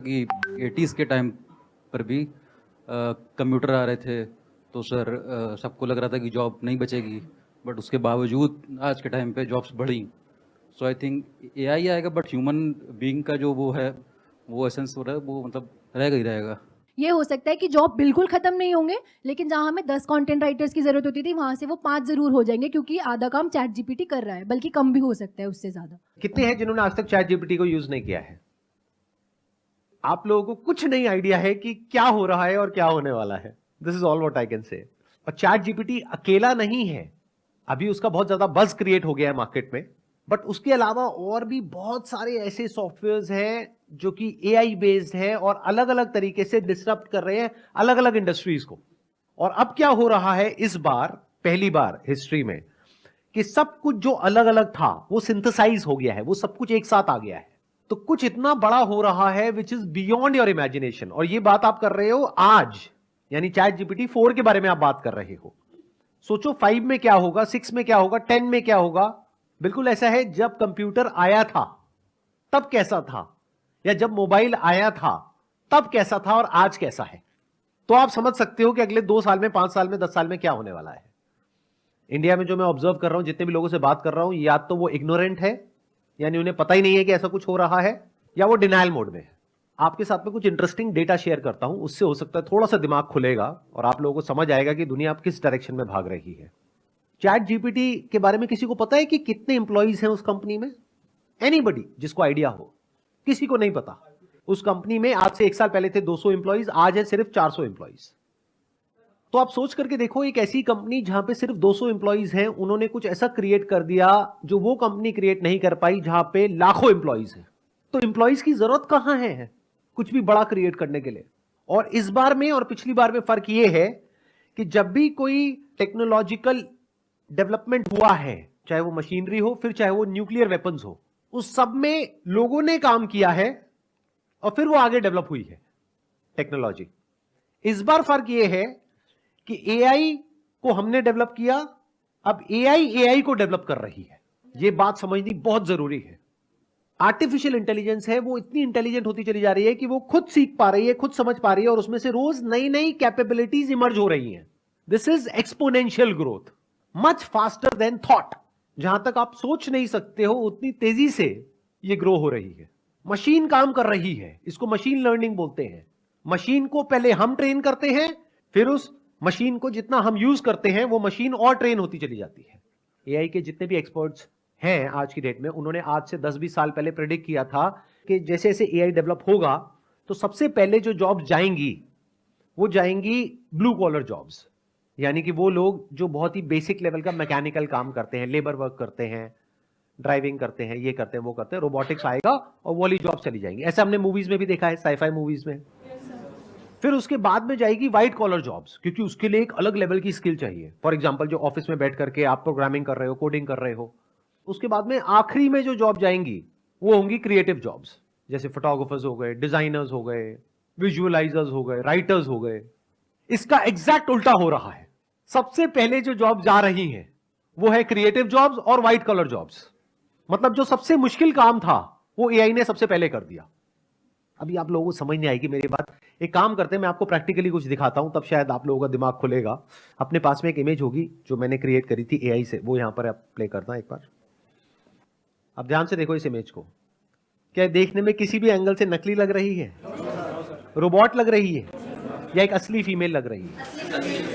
कि 80s के time पर भी कंप्यूटर आ रहे थे तो सर सबको लग रहा था कि जॉब नहीं बचेगी, बट उसके बावजूद आज के टाइम पे जॉब्स बढ़ी। सो आई थिंक एआई आएगा बट ह्यूमन बीइंग का जो वो है, वो एसेंस हो रहा है, वो मतलब रहेगा ही रहेगा। ये हो सकता है कि जॉब बिल्कुल खत्म नहीं होंगे, लेकिन जहां हमें 10 कंटेंट राइटर्स की जरूरत होती थी वहां से वो 5 जरूर हो जाएंगे, क्योंकि आधा काम चैट जीपीटी कर रहा है, बल्कि कम भी हो सकता है उससे ज्यादा। कितने हैं जिन्होंने आज तक चैट जीपीटी को यूज नहीं किया है? आप लोगों को कुछ नहीं आइडिया है कि क्या हो रहा है और क्या होने वाला है। This is all what I can say. और चैट जीपीटी अकेला नहीं है, अभी उसका बहुत ज्यादा बज क्रिएट हो गया है मार्केट में, बट उसके अलावा और भी बहुत सारे ऐसे सॉफ्टवेयर्स हैं जो कि एआई बेस्ड है और अलग अलग तरीके से डिसरप्ट कर रहे हैं अलग अलग इंडस्ट्रीज को। और अब क्या हो रहा है इस बार, पहली बार हिस्ट्री में, कि सब कुछ जो अलग अलग था वो सिंथेसाइज हो गया है, वो सब कुछ एक साथ आ गया है। तो कुछ इतना बड़ा हो रहा है which is beyond your imagination. और ये बात आप कर रहे हो आज, यानी चैट जीपीटी 4 के बारे में आप बात कर रहे हो। सोचो 5 में क्या होगा, 6 में क्या होगा, 10 में क्या होगा। बिल्कुल ऐसा है, जब कंप्यूटर आया था तब कैसा था, या जब मोबाइल आया था तब कैसा था, और आज कैसा है। तो आप समझ सकते हो कि अगले 2 साल में, 5 साल में, 10 साल में क्या होने वाला है। इंडिया में जो मैं ऑब्जर्व कर रहा हूं, जितने भी लोगों से बात कर रहा हूं, या तो वो इग्नोरेंट है, यानी उन्हें पता ही नहीं है कि ऐसा कुछ हो रहा है, या वो डिनायल मोड में है। आपके साथ में कुछ इंटरेस्टिंग डेटा शेयर करता हूं, उससे हो सकता है थोड़ा सा दिमाग खुलेगा और आप लोगों को समझ आएगा कि दुनिया अब किस डायरेक्शन में भाग रही है। चैट जीपीटी के बारे में किसी को पता है कि कितने इंप्लॉइज हैं उस कंपनी में? एनीबडी जिसको आइडिया हो? किसी को नहीं पता। उस कंपनी में आज से 1 साल पहले थे 200 इंप्लॉइज, आज है सिर्फ 400 इंप्लॉइज। तो आप सोच करके देखो, एक ऐसी कंपनी जहां पे सिर्फ 200 इंप्लॉइज हैं, उन्होंने कुछ ऐसा क्रिएट कर दिया जो वो कंपनी क्रिएट नहीं कर पाई जहां पे लाखों इंप्लॉइज हैं। तो इंप्लॉइज की जरूरत कहां है कुछ भी बड़ा क्रिएट करने के लिए। और इस बार में और पिछली बार में फर्क यह है कि जब भी कोई टेक्नोलॉजिकल डेवलपमेंट हुआ है, चाहे वो मशीनरी हो, फिर चाहे वो न्यूक्लियर वेपन्स हो, उस सब में लोगों ने काम किया है और फिर वो आगे डेवलप हुई है टेक्नोलॉजी। इस बार फर्क यह है कि एआई को हमने डेवलप किया, अब एआई एआई को डेवलप कर रही है। यह बात समझनी बहुत जरूरी है। आर्टिफिशियल इंटेलिजेंस है, वो इतनी इंटेलिजेंट होती चली जा रही है कि वो खुद सीख पा रही है, खुद समझ पा रही है, और उसमें से रोज नई नई कैपेबिलिटीज इमर्ज हो रही हैं। This is exponential growth, much faster than thought. जहां तक आप सोच नहीं सकते हो उतनी तेजी से यह ग्रो हो रही है। मशीन काम कर रही है, इसको मशीन लर्निंग बोलते हैं। मशीन को पहले हम ट्रेन करते हैं, फिर उस मशीन को जितना हम यूज करते हैं वो मशीन और ट्रेन होती चली जाती है। एआई के जितने भी एक्सपर्ट्स हैं आज की डेट में, उन्होंने आज से 10-20 साल पहले प्रेडिक्ट किया था कि जैसे जैसे एआई डेवलप होगा तो सबसे पहले जो जॉब्स जाएंगी वो जाएंगी ब्लू कॉलर जॉब्स, यानी कि वो लोग जो बहुत ही बेसिक लेवल का मैकेनिकल काम करते हैं, लेबर वर्क करते हैं, ड्राइविंग करते हैं, ये करते हैं, वो करते हैं। रोबोटिक्स आएगा और वो वाली जॉब चली जाएंगी। ऐसा हमने मूवीज में भी देखा है, साईफाई मूवीज में। फिर उसके बाद में जाएगी व्हाइट कॉलर जॉब्स, क्योंकि उसके लिए एक अलग लेवल की स्किल चाहिए। फॉर एग्जांपल जो ऑफिस में बैठ करके आप प्रोग्रामिंग कर रहे हो, कोडिंग कर रहे हो। उसके बाद में आखिरी में जो जॉब जाएंगी वो होंगी क्रिएटिव जॉब्स, जैसे फोटोग्राफर्स हो गए, डिजाइनर्स हो गए, विजुअलाइजर्स हो गए, राइटर्स हो गए। इसका एग्जैक्ट उल्टा हो रहा है। सबसे पहले जो जॉब जा रही हैं वो है क्रिएटिव जॉब्स और व्हाइट कॉलर जॉब्स। मतलब जो सबसे मुश्किल काम था वो एआई ने सबसे पहले कर दिया। अभी आप लोगों को समझ नहीं आएगी मेरी बात। एक काम करते हैं, मैं आपको प्रैक्टिकली कुछ दिखाता हूं, तब शायद आप लोगों का दिमाग खुलेगा। अपने पास में एक इमेज होगी जो मैंने क्रिएट करी थी एआई से, वो यहां पर आप प्ले करना एक बार। अब ध्यान से देखो इस इमेज को। क्या देखने में किसी भी एंगल से नकली लग रही है? रोबोट लग रही है या एक असली फीमेल लग रही है?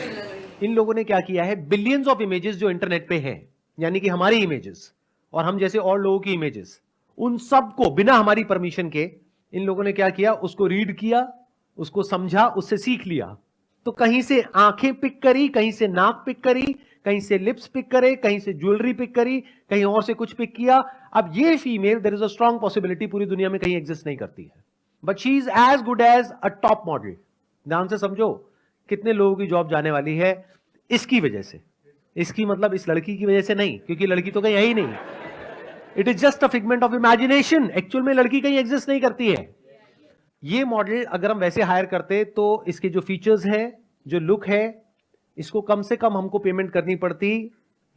इन लोगों ने क्या किया है, बिलियंस ऑफ इमेजेस जो इंटरनेट पे हैं, यानी कि हमारी इमेजेस और हम जैसे और लोगों की इमेजेस, उन सबको बिना हमारी परमिशन के इन लोगों ने क्या किया, उसको रीड किया, उसको समझा, उससे सीख लिया। तो कहीं से आंखें पिक करी, कहीं से नाक पिक करी, कहीं से लिप्स पिक करे, कहीं से ज्वेलरी पिक करी, कहीं और से कुछ पिक किया। अब ये female, there is a strong possibility, पूरी दुनिया में कहीं एग्जिस्ट नहीं करती है, but she is as good as a top model. ध्यान से समझो कितने लोगों की जॉब जाने वाली है इसकी वजह से। इसकी मतलब इस लड़की की वजह से नहीं, क्योंकि लड़की तो कहीं है ही नहीं। It is just a figment of imagination. Actual में लड़की कहीं एग्जिस्ट नहीं करती है। ये मॉडल अगर हम वैसे हायर करते तो इसके जो फीचर्स है, जो लुक है, इसको कम से कम हमको पेमेंट करनी पड़ती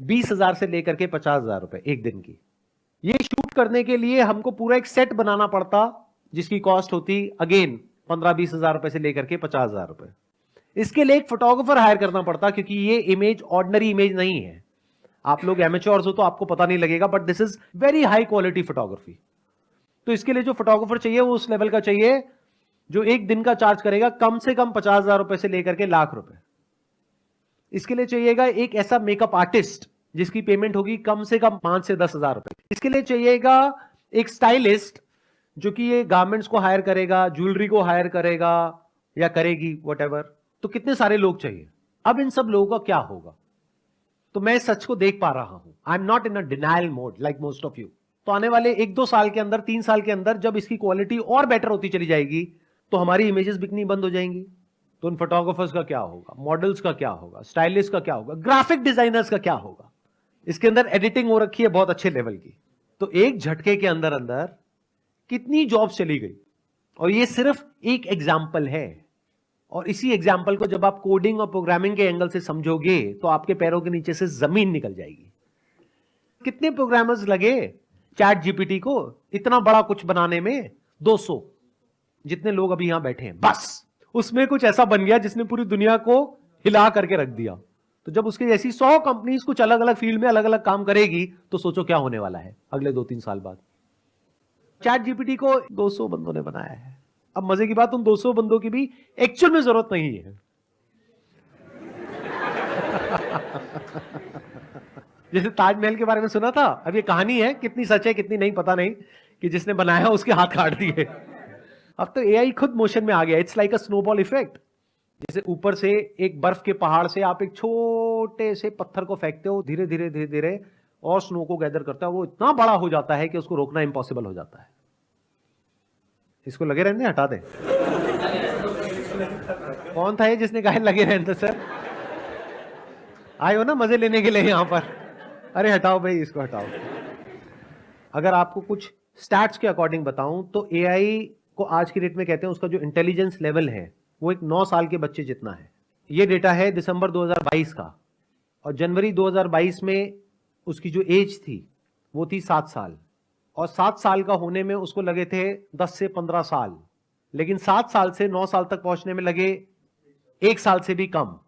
20,000 से लेकर के 50,000 रुपए एक दिन की। ये शूट करने के लिए हमको पूरा एक सेट बनाना पड़ता जिसकी कॉस्ट होती अगेन 15-20 हजार रुपए से लेकर के 50 हजार रुपए। इसके लिए एक फोटोग्राफर हायर करना पड़ता, क्योंकि ये इमेज ऑर्डिनरी इमेज नहीं है। आप लोग एमेच्योर्स हो तो आपको पता नहीं लगेगा, but this is very high quality photography. तो इसके लिए जो फोटोग्राफर चाहिए वो उस लेवल का चाहिए जो एक दिन का चार्ज करेगा कम से कम 50 हजार रुपए से लेकर के लाख रुपए। इसके लिए चाहिएगा एक ऐसा मेकअप आर्टिस्ट जिसकी पेमेंट होगी कम से कम 5 से 10 हजार रुपए। इसके लिए चाहिएगा एक स्टाइलिस्ट जो कि ये गारमेंट्स को हायर करेगा, ज्वेलरी को हायर करेगा या करेगी व्हाटएवर। तो कितने सारे लोग चाहिए। अब इन सब लोगों का क्या होगा? तो मैं सच को देख पा रहा हूं। I am not in a denial mode like most of you. तो आने वाले 1-2 साल के अंदर, 3 साल के अंदर जब इसकी क्वालिटी और बेटर होती चली जाएगी तो हमारी इमेजेस बिकनी बंद हो जाएंगी। तो उन फोटोग्राफर्स का क्या होगा, मॉडल्स का क्या होगा, स्टाइलिस्ट का क्या होगा, ग्राफिक डिजाइनर्स का क्या होगा? इसके अंदर एडिटिंग हो रखी है बहुत अच्छे लेवल की। तो एक झटके के अंदर अंदर कितनी जॉब्स चली गई। और ये सिर्फ एक एग्जाम्पल है। और इसी एग्जाम्पल को जब आप कोडिंग और प्रोग्रामिंग के एंगल से समझोगे तो आपके पैरों के नीचे से जमीन निकल जाएगी। कितने प्रोग्रामर्स लगे चैट जीपीटी को इतना बड़ा कुछ बनाने में? 200, जितने लोग अभी यहां बैठे हैं, बस उसमें कुछ ऐसा बन गया जिसने पूरी दुनिया को हिला करके रख दिया। तो जब उसके जैसी 100 कंपनीज कुछ अलग अलग फील्ड में अलग अलग काम करेगी तो सोचो क्या होने वाला है अगले 2-3 साल बाद। चैट जीपीटी को 200 बंदों ने बनाया है। अब मजे की बात, उन 200 बंदों की भी एक्चुअल में जरूरत नहीं है। जैसे ताजमहल के बारे में सुना था, अब ये कहानी है, कितनी सच है कितनी नहीं पता नहीं, कि जिसने बनाया उसके हाथ काट दिए। अब तो एआई खुद मोशन में आ गया। It's like a snowball effect. जैसे ऊपर से एक बर्फ के पहाड़ से आप एक छोटे से पत्थर को फेंकते हो, धीरे धीरे धीरे धीरे और स्नो को गैदर करता है, वो इतना बड़ा हो जाता है कि उसको रोकना इम्पॉसिबल हो जाता है। इसको लगे रहने हटा दें। कौन था ये जिसने कहा लगे रहने? सर आए हो ना मजे लेने के लिए यहां पर? अरे हटाओ भाई, इसको हटाओ। अगर आपको कुछ स्टैट्स के अकॉर्डिंग बताऊं तो एआई को आज की डेट में कहते हैं उसका जो इंटेलिजेंस लेवल है वो एक 9 साल के बच्चे जितना है। ये डेटा है दिसंबर 2022 का, और जनवरी 2022 में उसकी जो एज थी वो थी 7 साल, और 7 साल का होने में उसको लगे थे 10 से 15 साल, लेकिन 7 साल से 9 साल तक पहुंचने में लगे 1 साल से भी कम।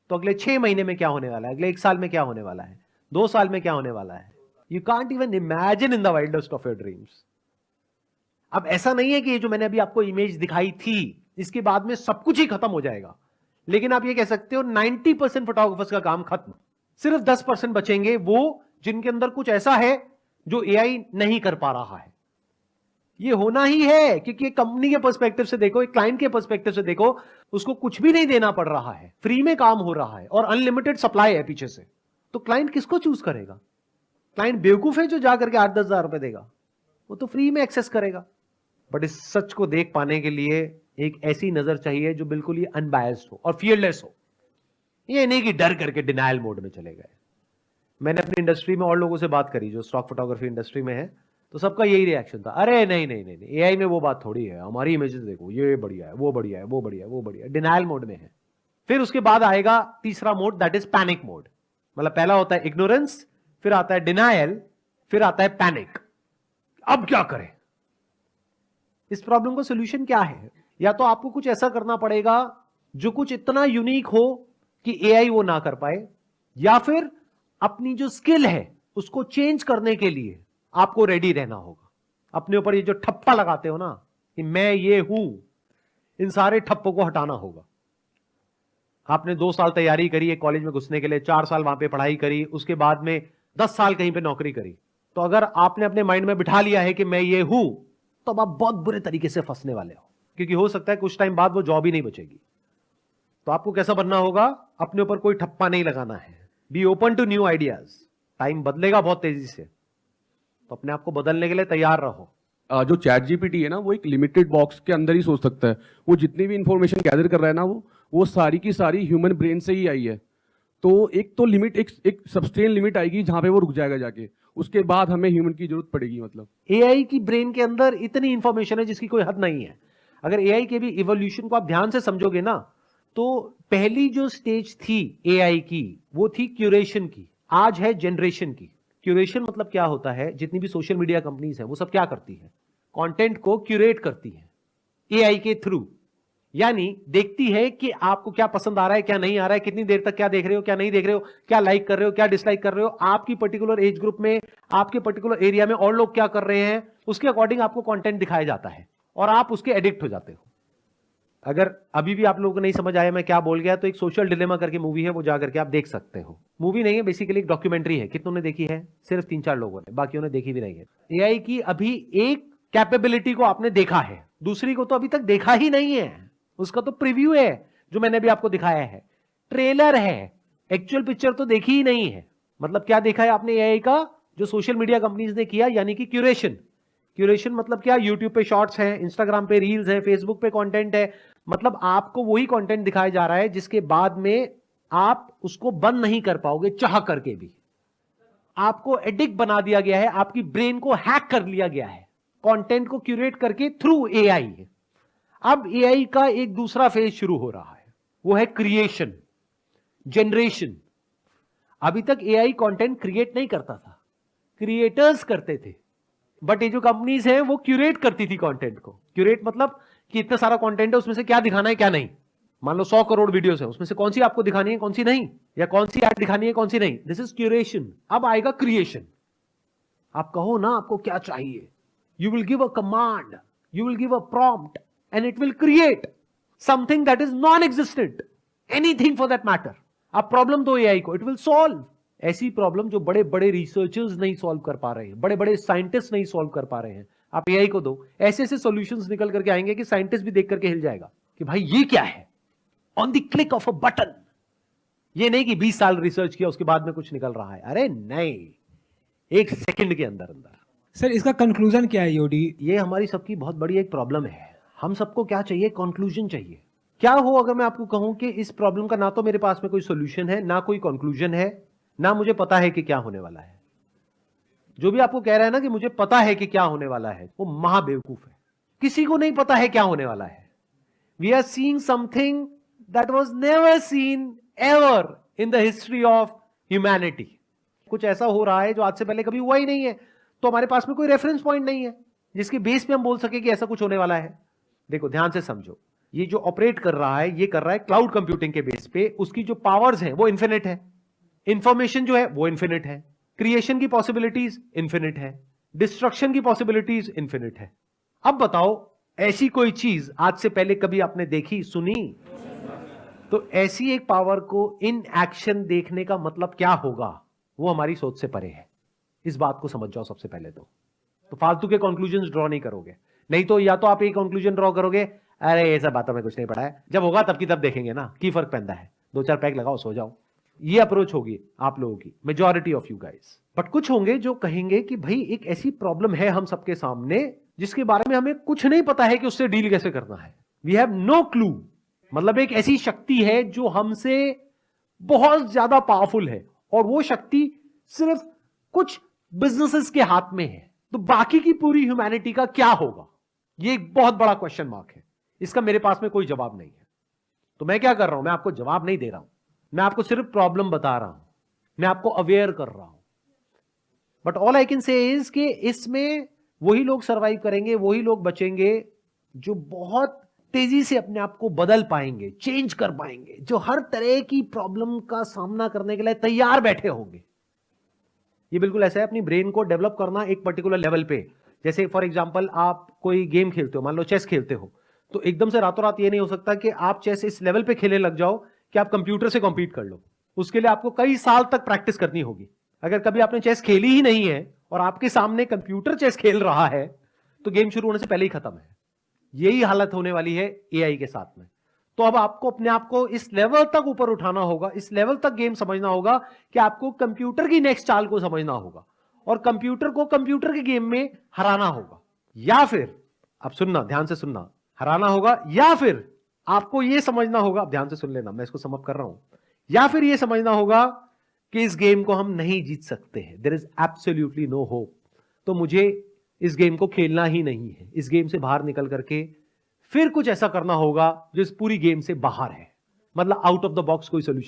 तो अगले 6 महीने में क्या होने वाला है, अगले 1 साल में क्या होने वाला है, 2 साल में क्या होने वाला है? You can't even imagine in the wildest of your dreams. अब ऐसा नहीं है कि ये जो मैंने अभी आपको इमेज दिखाई थी इसके बाद में सब कुछ ही खत्म हो जाएगा, लेकिन आप ये कह सकते हो 90% फोटोग्राफर्स का काम खत्म। सिर्फ 10% बचेंगे, वो जिनके अंदर कुछ ऐसा है जो एआई नहीं कर पा रहा है। ये होना ही है, क्योंकि एक कंपनी के पर्सपेक्टिव से देखो, एक क्लाइंट के पर्सपेक्टिव से देखो, उसको कुछ भी नहीं देना पड़ रहा है, फ्री में काम हो रहा है और अनलिमिटेड सप्लाई है पीछे से। तो क्लाइंट किसको चूज करेगा? क्लाइंट बेवकूफ है जो जाकर के 8-10 हजार रुपए देगा? वो तो फ्री में एक्सेस करेगा। बट इस सच को देख पाने के लिए एक ऐसी नजर चाहिए जो बिल्कुल ही अनबायस्ड हो और फियरलेस हो। ये नहीं कि डर करके डिनायल मोड में चले गए। मैंने अपनी इंडस्ट्री में और लोगों से बात करी जो स्टॉक फोटोग्राफी इंडस्ट्री में है, तो सबका यही रिएक्शन था, अरे नहीं नहीं नहीं, एआई में वो बात थोड़ी है, हमारी इमेजेस देखो, ये बढ़िया है, वो बढ़िया है, वो बढ़िया है, वो बढ़िया है। डिनायल मोड में है। फिर उसके बाद आएगा तीसरा mode, that is panic mode. मतलब पहला होता है इग्नोरेंस, फिर आता है डिनायल, फिर आता है पैनिक। अब क्या करें? इस प्रॉब्लम का सोल्यूशन क्या है? या तो आपको कुछ ऐसा करना पड़ेगा जो कुछ इतना यूनिक हो कि एआई वो ना कर पाए, या फिर अपनी जो स्किल है उसको चेंज करने के लिए आपको रेडी रहना होगा। अपने ऊपर ये जो ठप्पा लगाते हो ना कि मैं ये हूं, इन सारे ठप्पों को हटाना होगा। आपने 2 साल तैयारी करी है कॉलेज में घुसने के लिए, 4 साल वहां पे पढ़ाई करी, उसके बाद में 10 साल कहीं पे नौकरी करी। तो अगर आपने अपने माइंड में बिठा लिया है कि मैं ये हूं, तो अब आप बहुत बुरे तरीके से फंसने वाले हो, क्योंकि हो सकता है कुछ टाइम बाद वो जॉब ही नहीं बचेगी। तो आपको कैसा बनना होगा? अपने ऊपर कोई ठप्पा नहीं लगाना है। Be open to new ideas. Time बदलेगा बहुत तेजी से, तो अपने आप को बदलने के लिए तैयार रहो। जो चैट जीपीटी है ना, वो एक लिमिटेड बॉक्स के अंदर ही सोच सकता है। वो जितनी भी इंफॉर्मेशन गैदर कर रहा है ना, वो सारी की सारी ह्यूमन ब्रेन से ही आई है। तो एक तो लिमिट, एक सब्सटेन लिमिट आएगी जहां पे वो रुक जाएगा जाके, उसके बाद हमें ह्यूमन की जरूरत पड़ेगी। मतलब एआई की ब्रेन के अंदर इतनी इंफॉर्मेशन है जिसकी कोई हद नहीं है। अगर एआई के भी इवोल्यूशन को आप ध्यान से समझोगे ना, तो पहली जो स्टेज थी एआई की वो थी क्यूरेशन की, आज है जनरेशन की। क्यूरेशन मतलब क्या होता है? जितनी भी सोशल मीडिया कंपनीज है वो सब क्या करती है? कंटेंट को क्यूरेट करती है एआई के थ्रू, यानी देखती है कि आपको क्या पसंद आ रहा है, क्या नहीं आ रहा है, कितनी देर तक क्या देख रहे हो, क्या नहीं देख रहे हो, क्या लाइक कर रहे हो, क्या डिसलाइक कर रहे हो, आपकी पर्टिकुलर एज ग्रुप में, आपके पर्टिकुलर एरिया में और लोग क्या कर रहे हैं, उसके अकॉर्डिंग आपको कंटेंट दिखाया जाता है और आप उसके एडिक्ट हो जाते हो। अगर अभी भी आप लोगों को नहीं समझ आया मैं क्या बोल गया, तो एक सोशल डिलेमा करके मूवी है, वो जाकर के आप देख सकते हो। मूवी नहीं है, बेसिकली एक डॉक्यूमेंट्री है। कितनों ने देखी है? सिर्फ 3-4 लोगों ने, बाकियों ने देखी भी नहीं है। एआई की अभी एक कैपेबिलिटी को आपने देखा है, दूसरी को तो अभी तक देखा ही नहीं है। उसका तो प्रीव्यू है जो मैंने भी आपको दिखाया है, ट्रेलर है, एक्चुअल पिक्चर तो देखी ही नहीं है। मतलब क्या देखा है आपने एआई का? जो सोशल मीडिया कंपनीज ने किया, यानी कि क्यूरेशन। क्यूरेशन मतलब क्या? यूट्यूब पे शॉर्ट्स हैं, इंस्टाग्राम पे रील्स है, फेसबुक पे कंटेंट है। मतलब आपको वही कंटेंट दिखाया जा रहा है जिसके बाद में आप उसको बंद नहीं कर पाओगे चाह करके भी। आपको एडिक्ट बना दिया गया है, आपकी ब्रेन को हैक कर लिया गया है कंटेंट को क्यूरेट करके थ्रू एआई। अब एआई का एक दूसरा फेज शुरू हो रहा है, वो है क्रिएशन, जनरेशन। अभी तक एआई कंटेंट क्रिएट नहीं करता था, क्रिएटर्स करते थे। बट ये जो कंपनीज हैं वो क्यूरेट करती थी कंटेंट को। क्यूरेट मतलब कि इतना सारा कंटेंट है, उसमें से क्या दिखाना है क्या नहीं। मान लो 100 करोड़ वीडियोस हैं, उसमें से कौन सी आपको दिखानी है कौन सी नहीं, या कौन सी ऐड दिखानी है कौन सी नहीं। This is curation. अब आएगा क्रिएशन। आप कहो ना आपको क्या चाहिए, you will give a command, you will give a prompt and it will create something that is non-existent, anything for that matter. आप प्रॉब्लम दो एआई को, it will solve। ऐसी प्रॉब्लम जो बड़े बड़े रिसर्चर्स नहीं सॉल्व कर पा रहे हैं, बड़े बड़े साइंटिस्ट नहीं सॉल्व कर पा रहे हैं, आप एआई को दो, ऐसे ऐसे सॉल्यूशंस निकल करके आएंगे कि साइंटिस्ट भी देख करके हिल जाएगा कि भाई ये क्या है, on the click of a button. ये नहीं कि 20 साल रिसर्च किया उसके बाद में कुछ निकल रहा है, अरे नहीं, 1 सेकंड के अंदर अंदर। सर इसका कंक्लूजन क्या है यूडी? ये हमारी सबकी बहुत बड़ी एक प्रॉब्लम है। हम सबको क्या चाहिए? कंक्लूजन चाहिए। क्या हो अगर मैं आपको कहूं कि इस प्रॉब्लम का ना तो मेरे पास में कोई सॉल्यूशन है, ना कोई कंक्लूजन है, ना मुझे पता है कि क्या होने वाला है। जो भी आपको कह रहा है ना कि मुझे पता है कि क्या होने वाला है, वो महाबेवकूफ है। किसी को नहीं पता है क्या होने वाला है। We are seeing something that was never seen ever in the history of humanity. कुछ ऐसा हो रहा है जो आज से पहले कभी हुआ ही नहीं है, तो हमारे पास में कोई रेफरेंस पॉइंट नहीं है जिसके बेस पे हम बोल सके कि ऐसा कुछ होने वाला है। देखो ध्यान से समझो, ये जो ऑपरेट कर रहा है, ये कर रहा है क्लाउड कंप्यूटिंग के बेस पे। उसकी जो पावर्स हैं वो इन्फिनिट है, इंफॉर्मेशन जो है वो इन्फिनिट है, क्रिएशन की पॉसिबिलिटीज इन्फिनिट है, डिस्ट्रक्शन की पॉसिबिलिटीज इन्फिनिट है। अब बताओ, ऐसी कोई चीज आज से पहले कभी आपने देखी, सुनी? तो ऐसी एक पावर को इन एक्शन देखने का मतलब क्या होगा, वो हमारी सोच से परे है। इस बात को समझ जाओ सबसे पहले तो फालतू के कंक्लूजन्स ड्रॉ नहीं करोगे। नहीं तो या तो आप एक कंक्लूजन ड्रॉ करोगे, अरे ये सब बातों में कुछ नहीं पड़ा है, जब होगा तब की तब देखेंगे ना, की फर्क पैंदा है, 2-4 पैक लगाओ सो जाओ। ये अप्रोच होगी आप लोगों की, majority of you guys. But कुछ होंगे जो कहेंगे कि भाई एक ऐसी प्रॉब्लम है हम सबके सामने जिसके बारे में हमें कुछ नहीं पता है कि उससे डील कैसे करना है। We have no clue. मतलब एक ऐसी शक्ति है जो हमसे बहुत ज्यादा पावरफुल है, और वो शक्ति सिर्फ कुछ बिजनेसेस के हाथ में है। तो बाकी की पूरी ह्यूमैनिटी का क्या होगा, ये एक बहुत बड़ा क्वेश्चन मार्क है। इसका मेरे पास में कोई जवाब नहीं है। तो मैं क्या कर रहा हूं, मैं आपको जवाब नहीं दे रहा हूं, मैं आपको सिर्फ प्रॉब्लम बता रहा हूं, मैं आपको अवेयर कर रहा हूं। But all I can say is कि इसमें वही लोग सर्वाइव करेंगे, वही लोग बचेंगे जो बहुत तेजी से अपने आप को बदल पाएंगे, चेंज कर पाएंगे, जो हर तरह की प्रॉब्लम का सामना करने के लिए तैयार बैठे होंगे। ये बिल्कुल ऐसा है, अपनी ब्रेन को डेवलप करना एक पर्टिकुलर लेवल पे। जैसे फॉर एग्जांपल आप कोई गेम खेलते हो, मान लो चेस खेलते हो, तो एकदम से रातों रात ये नहीं हो सकता कि आप चेस इस लेवल पे खेलने लग जाओ कि आप कंप्यूटर से कॉम्पीट कर लो। उसके लिए आपको कई साल तक प्रैक्टिस करनी होगी। अगर कभी आपने चेस खेली ही नहीं है और आपके सामने कंप्यूटर चेस खेल रहा है, तो गेम शुरू होने से पहले ही खत्म है। यही हालत होने वाली है एआई के साथ में। तो अब आपको अपने आप को इस लेवल तक ऊपर उठाना होगा, इस लेवल तक गेम समझना होगा कि आपको कंप्यूटर की नेक्स्ट चाल को समझना होगा और कंप्यूटर को कंप्यूटर के गेम में हराना होगा। या फिर, अब सुनना, ध्यान से सुनना, हराना होगा, या फिर आपको यह समझना होगा, अब ध्यान से सुन लेना, मैं इसको समअप कर रहा हूं, या फिर यह समझना होगा कि इस गेम को हम नहीं जीत सकते हैं, there is absolutely no hope. तो मुझे इस गेम को खेलना ही नहीं है, इस गेम से बाहर निकल करके फिर कुछ ऐसा करना होगा जो इस पूरी गेम से बाहर है। मतलब आउट ऑफ द बॉक्स कोई सोल्यूशन